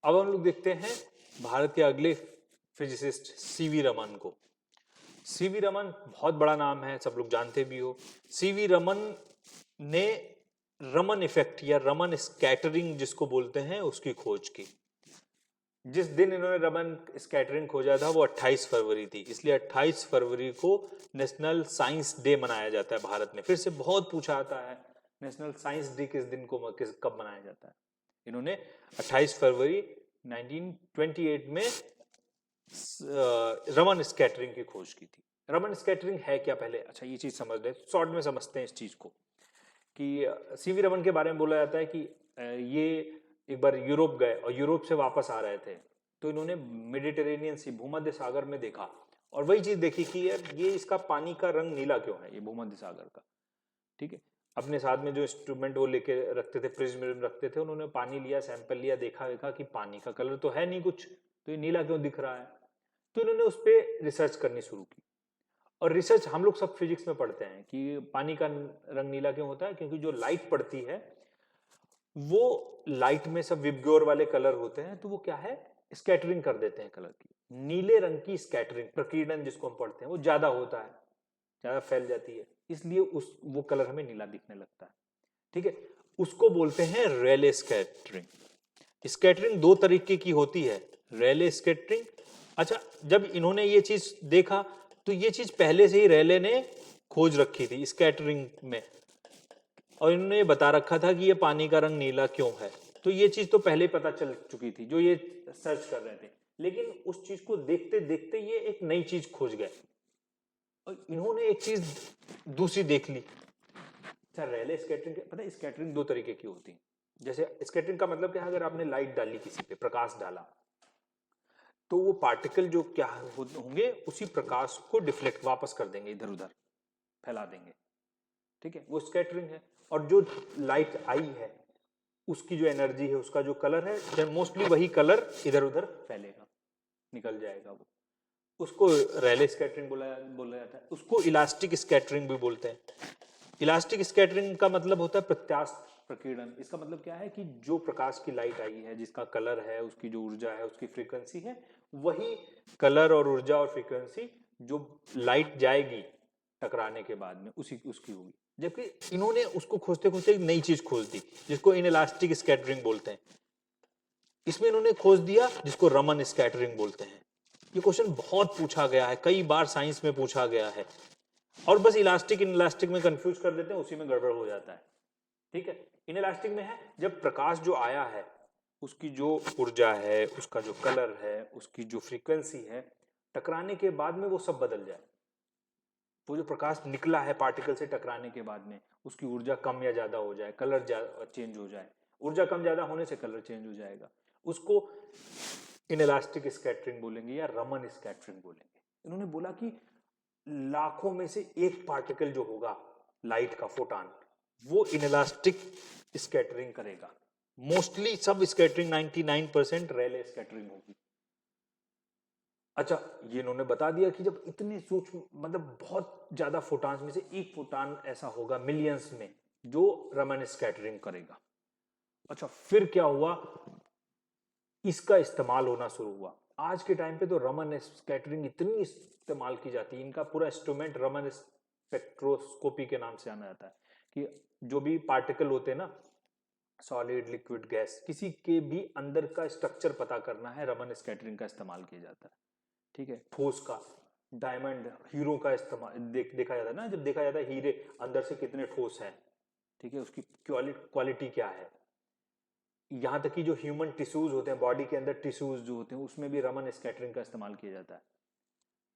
अब हम लोग देखते हैं भारत के अगले फिजिसिस्ट सीवी रमन को। सीवी रमन बहुत बड़ा नाम है, सब लोग जानते भी हो। सीवी रमन ने रमन इफेक्ट या रमन स्कैटरिंग जिसको बोलते हैं उसकी खोज की। जिस दिन इन्होंने रमन स्कैटरिंग खोजा था वो 28 फरवरी थी, इसलिए 28 फरवरी को नेशनल साइंस डे मनाया जाता है भारत में। फिर से बहुत पूछा आता है नेशनल साइंस डे किस दिन को कब मनाया जाता है। इन्होंने 28 फरवरी 1928 में रमन स्कैटरिंग की खोज की थी। रमन स्कैटरिंग है क्या पहले, अच्छा ये चीज समझ लें, शॉर्ट में समझते हैं इस चीज को। कि सीवी रमन के बारे में बोला जाता है कि ये एक बार यूरोप गए और यूरोप से वापस आ रहे थे, तो इन्होंने मेडिटेरेनियन सी भूमध्य सागर में देखा और वही चीज देखी कि यार ये इसका पानी का रंग नीला क्यों है, ये भूमध्य सागर का। ठीक है, अपने साथ में जो इंस्ट्रूमेंट वो लेके रखते थे, प्रिज्म रखते थे, उन्होंने पानी लिया, सैंपल लिया, देखा कि पानी का कलर तो है नहीं कुछ, तो ये नीला क्यों दिख रहा है। तो इन्होंने उस पर रिसर्च करनी शुरू की। और रिसर्च हम लोग सब फिजिक्स में पढ़ते हैं कि पानी का रंग नीला क्यों होता है, क्योंकि जो लाइट पड़ती है वो लाइट में सब विबग्योर वाले कलर होते हैं, तो वो क्या है, स्कैटरिंग कर देते हैं कलर की। नीले रंग की स्कैटरिंग, प्रकीर्णन जिसको हम पढ़ते हैं, वो ज्यादा होता है, ज्यादा फैल जाती है, इसलिए उस वो कलर हमें नीला दिखने लगता है। ठीक है, उसको बोलते हैं रेले स्कैटरिंग। स्कैटरिंग दो तरीके की होती है, रेले स्कैटरिंग। अच्छा, जब इन्होंने ये चीज देखा तो ये चीज पहले से ही रेले ने खोज रखी थी स्कैटरिंग में, और इन्होंने ये बता रखा था कि ये पानी का रंग नीला क्यों है। तो ये चीज तो पहले पता चल चुकी थी जो ये सर्च कर रहे थे, लेकिन उस चीज को देखते देखते ये एक नई चीज खोज गए और इन्होंने एक चीज दूसरी देख ली। अच्छा, रेले स्कैटरिंग, पता है स्कैटरिंग दो तरीके की होती है। जैसे स्कैटरिंग का मतलब क्या है, अगर आपने लाइट डाली किसी पे, प्रकाश डाला, तो वो पार्टिकल जो क्या होंगे उसी प्रकाश को डिफ्लेक्ट वापस कर देंगे, इधर उधर फैला देंगे। ठीक है, वो स्कैटरिंग है। और जो लाइट आई है उसकी जो एनर्जी है, उसका जो कलर है, मोस्टली वही कलर इधर उधर फैलेगा, निकल जाएगा वो, उसको रेले स्कैटरिंग बोला जाता है। उसको इलास्टिक स्कैटरिंग भी बोलते हैं। इलास्टिक स्कैटरिंग का मतलब होता है प्रत्यास्थ प्रकीर्णन। इसका मतलब क्या है कि जो प्रकाश की लाइट आई है, जिसका कलर है, उसकी जो ऊर्जा है, उसकी फ्रीक्वेंसी है, वही कलर और ऊर्जा और फ्रीक्वेंसी जो लाइट जाएगी टकराने के बाद में उसी उसकी होगी। जबकि इन्होंने उसको खोजते खोजते एक नई चीज खोज दी जिसको इन इलास्टिक स्कैटरिंग बोलते हैं। इसमें इन्होंने खोज दिया जिसको रमन स्कैटरिंग बोलते हैं। ये क्वेश्चन बहुत पूछा गया है, कई बार साइंस में पूछा गया है, और बस इलास्टिक इन इलास्टिक में कंफ्यूज कर देते हैं, उसी में गड़बड़ हो जाता है। ठीक है, इन इलास्टिक में है जब प्रकाश जो आया है उसकी जो ऊर्जा है, उसका जो कलर है, उसकी जो फ्रीक्वेंसी है, टकराने के बाद में वो सब बदल जाए। वो जो प्रकाश निकला है पार्टिकल से टकराने के बाद में, उसकी ऊर्जा कम या ज्यादा हो जाए, कलर चेंज हो जाए, ऊर्जा कम ज्यादा होने से कलर चेंज हो जाएगा, उसको इनइलास्टिक स्कैटरिंग बोलेंगे या रमन स्कैटरिंग बोलेंगे। इन्होंने बोला कि लाखों में से एक पार्टिकल जो होगा लाइट का, फोटान, वो इनइलास्टिक स्कैटरिंग करेगा। मोस्टली सब स्कैटरिंग 99% रेले स्कैटरिंग होगी। अच्छा, ये इन्होंने बता दिया कि जब इतने सूक्ष्म, मतलब बहुत ज्यादा फोटान्स में से एक फोटान ऐसा होगा मिलियंस में जो रमन स्कैटरिंग करेगा। अच्छा, फिर क्या हुआ, इसका इस्तेमाल होना शुरू हुआ। आज के टाइम पे तो रमन स्कैटरिंग इतनी इस्तेमाल की जाती है, इनका पूरा इंस्ट्रूमेंट रमन स्पेक्ट्रोस्कोपी के नाम से जाना जाता है। कि जो भी पार्टिकल होते हैं ना, सॉलिड लिक्विड गैस, किसी के भी अंदर का स्ट्रक्चर पता करना है, रमन स्कैटरिंग का इस्तेमाल किया जाता है। ठीक है, ठोस का, डायमंड, हीरो का इस्तेमाल देखा जाता है ना, जब देखा जाता है हीरे अंदर से कितने ठोस हैं, ठीक है, उसकी क्वालिटी क्या है। यहां तक कि जो ह्यूमन टिश्यूज होते हैं, बॉडी के अंदर टिश्यूज जो होते हैं, उसमें भी रमन स्कैटरिंग का इस्तेमाल किया जाता है।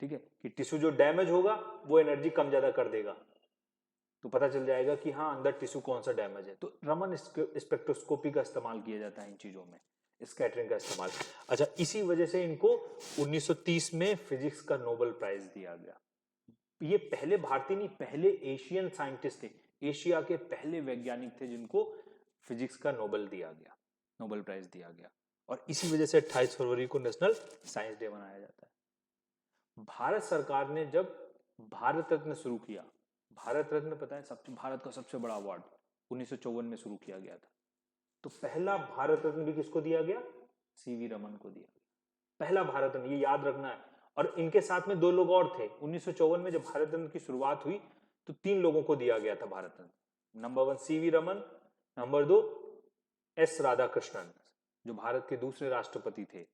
ठीक है, कि टिश्यू जो डैमेज होगा वो एनर्जी कम ज्यादा कर देगा, तो पता चल जाएगा कि हाँ अंदर टिश्यू कौन सा डैमेज है। तो रमन स्पेक्ट्रोस्कोपी का इस्तेमाल किया जाता है इन चीजों में, स्कैटरिंग का इस्तेमाल। अच्छा, इसी वजह से इनको 1930 में फिजिक्स का नोबेल प्राइज दिया गया। ये पहले भारतीय नहीं, पहले एशियन साइंटिस्ट थे, एशिया के पहले वैज्ञानिक थे जिनको फिजिक्स का नोबेल दिया गया, नोबेल प्राइज दिया गया। और इसी वजह से 28 फरवरी को नेशनल साइंस डे मनाया जाता है। भारत सरकार ने जब भारत रत्न शुरू किया, भारत रत्न पता है भारत का सबसे बड़ा अवार्ड 1954 में शुरू किया गया था, तो पहला भारत रत्न भी किसको दिया गया, सीवी रमन को दिया, पहला भारत रत्न, ये याद रखना है। और इनके साथ में 2 लोग और थे। 1954 में जब भारत रत्न की शुरुआत हुई तो 3 लोगों को दिया गया था भारत रत्न। नंबर 1 सीवी रमन, नंबर 2 एस राधाकृष्णन जो भारत के दूसरे राष्ट्रपति थे।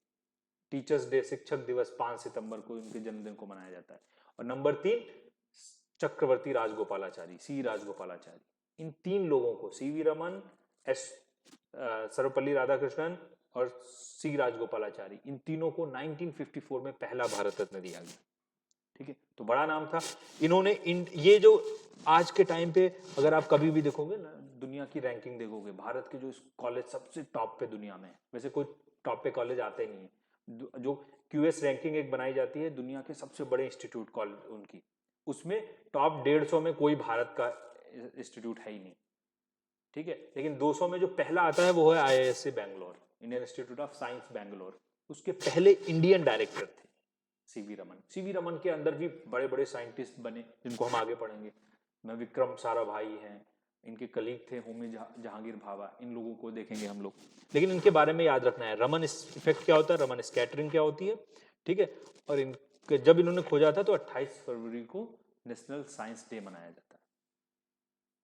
टीचर्स डे, शिक्षक दिवस 5 सितंबर को उनके जन्मदिन को मनाया जाता है। और नंबर 3 चक्रवर्ती राजगोपालाचारी, सी राजगोपालाचारी। इन 3 लोगों को, सीवी रमन, एस सर्वपल्ली राधाकृष्णन और सी राजगोपालाचारी, इन तीनों को 1954 में पहला भारत रत्न दिया गया। ठीक है, तो बड़ा नाम था। इन्होंने ये जो आज के टाइम पे अगर आप कभी भी देखोगे ना, दुनिया की रैंकिंग देखोगे, भारत के जो कॉलेज सबसे टॉप पे दुनिया में, वैसे कोई टॉप पे कॉलेज आते नहीं है, जो क्यूएस रैंकिंग एक बनाई जाती है दुनिया के सबसे बड़े इंस्टीट्यूट कॉलेज उनकी, उसमें टॉप 150 में कोई भारत का इंस्टीट्यूट है ही नहीं। ठीक है, लेकिन 200 में जो पहला आता है वो है IISc Bangalore, Indian institute of science Bangalore. उसके पहले इंडियन डायरेक्टर थे सीवी रमन। सीवी रमन के अंदर भी बड़े बड़े साइंटिस्ट बने जिनको हम आगे पढ़ेंगे। मैं विक्रम साराभाई हैं, इनके कलीग थे होमी जहांगीर भाभा, इन लोगों को देखेंगे हम लोग। लेकिन इनके बारे में याद रखना है, रमन इफेक्ट क्या होता है, रमन स्कैटरिंग क्या होती है। ठीक है, और जब इन्होंने खोजा था तो 28 फरवरी को नेशनल साइंस डे मनाया जाता है।